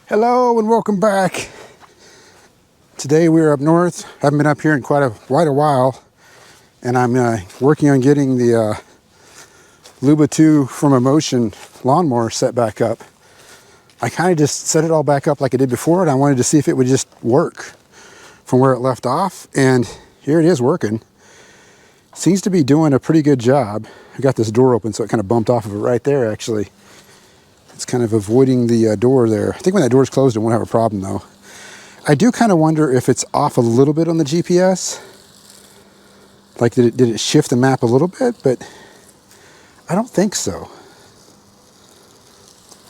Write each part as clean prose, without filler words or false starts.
Hello and welcome back. Today we're up north. Haven't been up here in quite a while, and I'm working on getting the Luba 2 from a motion lawnmower set back up. I kind of just set it all back up like I did before, and I wanted to see if it would just work from where it left off, and here it is working. Seems to be doing a pretty good job. I got this door open, so it kind of bumped off of it right there, actually. It's kind of avoiding the door there. I think when that door's closed, it won't have a problem, though. I do kind of wonder if it's off a little bit on the GPS. Like, did it shift the map a little bit? But I don't think so.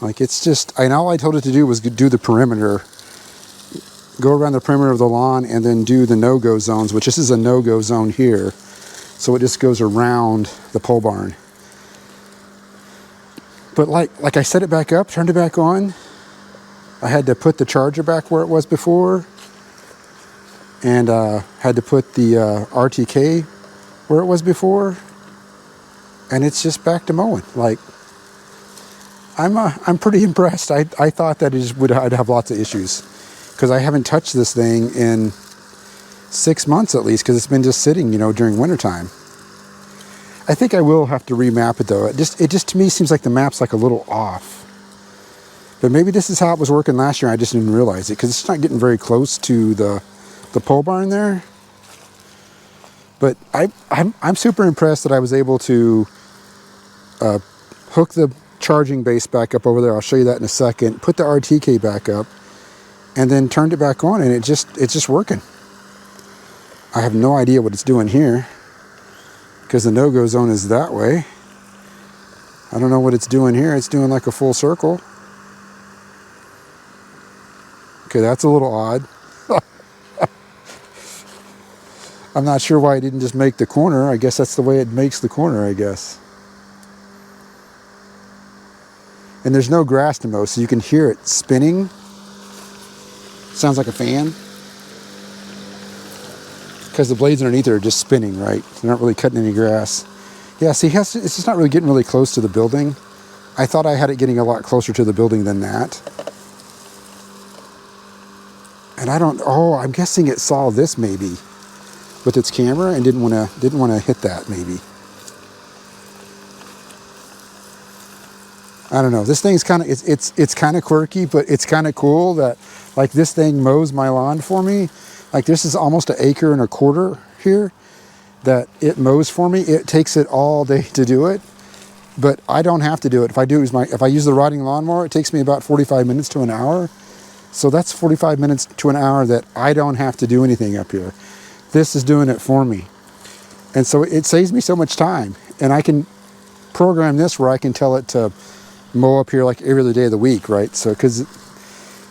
Like, it's just, all I told it to do was do the perimeter. Go around the perimeter of the lawn and then do the no-go zones, which this is a no-go zone here. So it just goes around the pole barn. But like I set it back up, turned it back on. I had to put the charger back where it was before. And had to put the RTK where it was before. And it's just back to mowing. Like, I'm pretty impressed. I thought that I'd have lots of issues. Because I haven't touched this thing in 6 months at least, because it's been just sitting, during wintertime. I think I will have to remap it though. It just to me seems like the map's like a little off. But maybe this is how it was working last year. I just didn't realize it because it's not getting very close to the pole barn there. But I'm super impressed that I was able to hook the charging base back up over there. I'll show you that in a second. Put the RTK back up, and then turned it back on, and it's just working. I have no idea what it's doing here, because the no-go zone is that way. I don't know what it's doing here. It's doing like a full circle. Okay, that's a little odd. I'm not sure why it didn't just make the corner. I guess that's the way it makes the corner, I guess. And there's no grass to mow, so you can hear it spinning. Sounds like a fan. Because the blades underneath are just spinning, right? They're not really cutting any grass. Yeah, see, it's just not really getting really close to the building. I thought I had it getting a lot closer to the building than that. And I'm guessing it saw this maybe with its camera and didn't want to hit that maybe. I don't know. This thing's kind of, it's kind of quirky, but it's kind of cool that like this thing mows my lawn for me. Like this is almost 1.25 acres here that it mows for me. It takes it all day to do it, but I don't have to do it. If I use the riding lawnmower, it takes me about 45 minutes to an hour. So that's 45 minutes to an hour that I don't have to do anything up here. This is doing it for me. And so it saves me so much time. And I can program this where I can tell it to mow up here like every other day of the week, right? So, because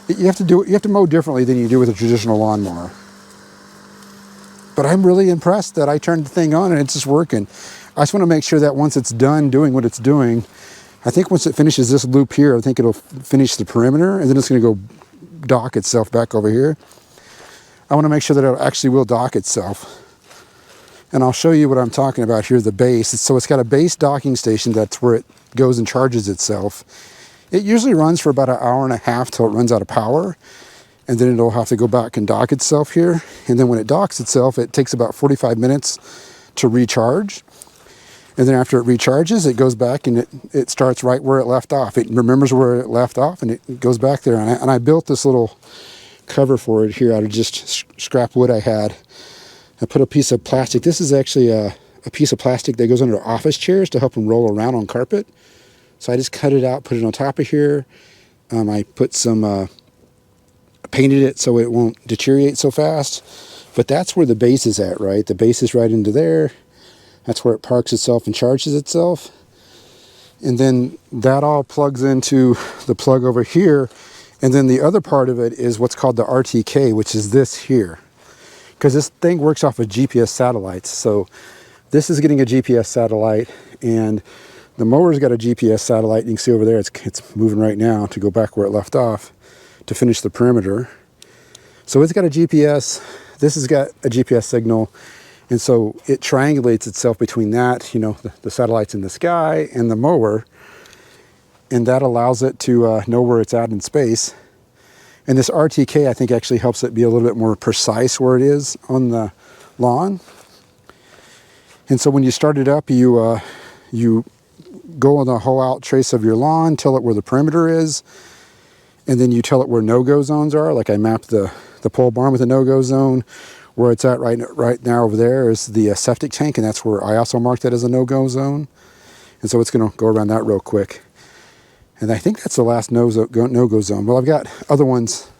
you have to mow differently than you do with a traditional lawnmower. But I'm really impressed that I turned the thing on and it's just working. I just want to make sure that once it's done doing what it's doing, I think once it finishes this loop here, I think it'll finish the perimeter, and then it's going to go dock itself back over here. I want to make sure that it actually will dock itself. And I'll show you what I'm talking about here, the base. So it's got a base docking station. That's where it goes and charges itself. It usually runs for about 1.5 hours till it runs out of power. And then it'll have to go back and dock itself here. And then when it docks itself, it takes about 45 minutes to recharge. And then after it recharges, it goes back and it starts right where it left off. It remembers where it left off and it goes back there. And I built this little cover for it here out of just scrap wood I had. I put a piece of plastic. This is actually a piece of plastic that goes under office chairs to help them roll around on carpet. So I just cut it out, put it on top of here. I put some... painted it so it won't deteriorate so fast. But that's where the base is at, right? The base is right into there. That's where it parks itself and charges itself. And then that all plugs into the plug over here. And then the other part of it is what's called the RTK, which is this here. Because this thing works off of GPS satellites. So this is getting a GPS satellite, and the mower's got a GPS satellite. You can see over there, it's moving right now to go back where it left off to finish the perimeter. So it's got a GPS, this has got a GPS signal, and so it triangulates itself between that, the satellites in the sky and the mower, and that allows it to know where it's at in space. And this RTK, I think, actually helps it be a little bit more precise where it is on the lawn. And so when you start it up, you go on the hoe out trace of your lawn, tell it where the perimeter is, and then you tell it where no-go zones are. Like I mapped the pole barn with a no-go zone. Where it's at right now over there is the septic tank, and that's where I also marked that as a no-go zone. And so it's going to go around that real quick. And I think that's the last no-go zone. Well, I've got other ones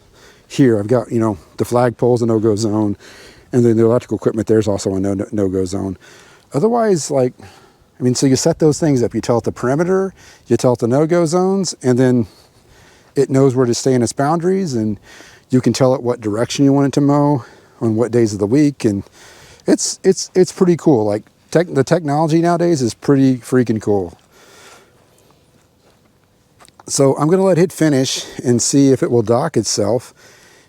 here. I've got, the flagpole's a no-go zone, and then the electrical equipment there's also a no-go zone. Otherwise, so you set those things up. You tell it the perimeter, you tell it the no-go zones, and then it knows where to stay in its boundaries, and you can tell it what direction you want it to mow on what days of the week, and it's pretty cool. Like the technology nowadays is pretty freaking cool. So I'm going to let it finish and see if it will dock itself.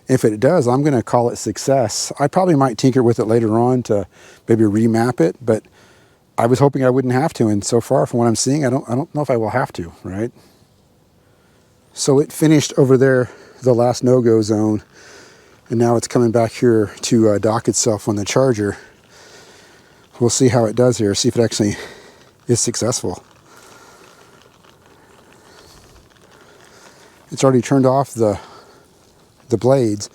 If it does, I'm going to call it success. I probably might tinker with it later on to maybe remap it, but I was hoping I wouldn't have to, and so far from what I'm seeing, I don't know if I will have to, right? So it finished over there, the last no-go zone. And now it's coming back here to dock itself on the charger. We'll see how it does here, see if it actually is successful. It's already turned off the blades,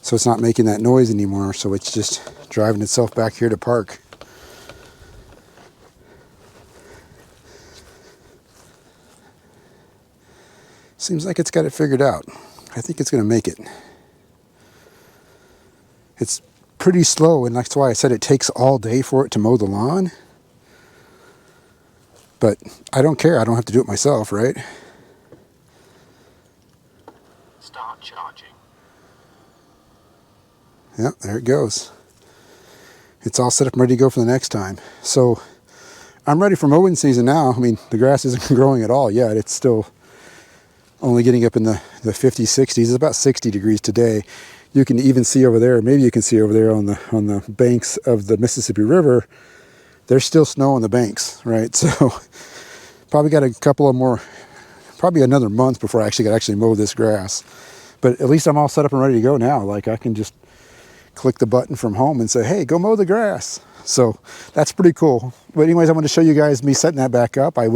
so it's not making that noise anymore, so it's just driving itself back here to park. Seems like it's got it figured out. I think it's going to make it. It's pretty slow, and that's why I said it takes all day for it to mow the lawn. But I don't care. I don't have to do it myself, right? Start charging. Yep, there it goes. It's all set up and ready to go for the next time. So I'm ready for mowing season now. I mean, the grass isn't growing at all yet. It's still only getting up in the 50s, 60s. It's about 60 degrees today. You can even see over there, maybe you can see over there on the banks of the Mississippi River, there's still snow on the banks, right? So probably got a couple of more, probably another month before I actually mow this grass. But at least I'm all set up and ready to go now. Like I can just click the button from home and say, hey, go mow the grass. So that's pretty cool. But anyways, I want to show you guys me setting that back up. I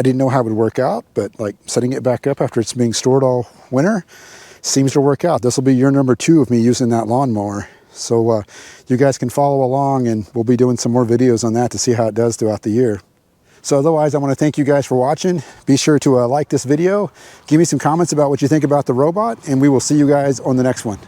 didn't know how it would work out, but like setting it back up after it's being stored all winter seems to work out. This will be year number 2 of me using that lawnmower. So you guys can follow along, and we'll be doing some more videos on that to see how it does throughout the year. So otherwise, I want to thank you guys for watching. Be sure to like this video. Give me some comments about what you think about the robot, and we will see you guys on the next one.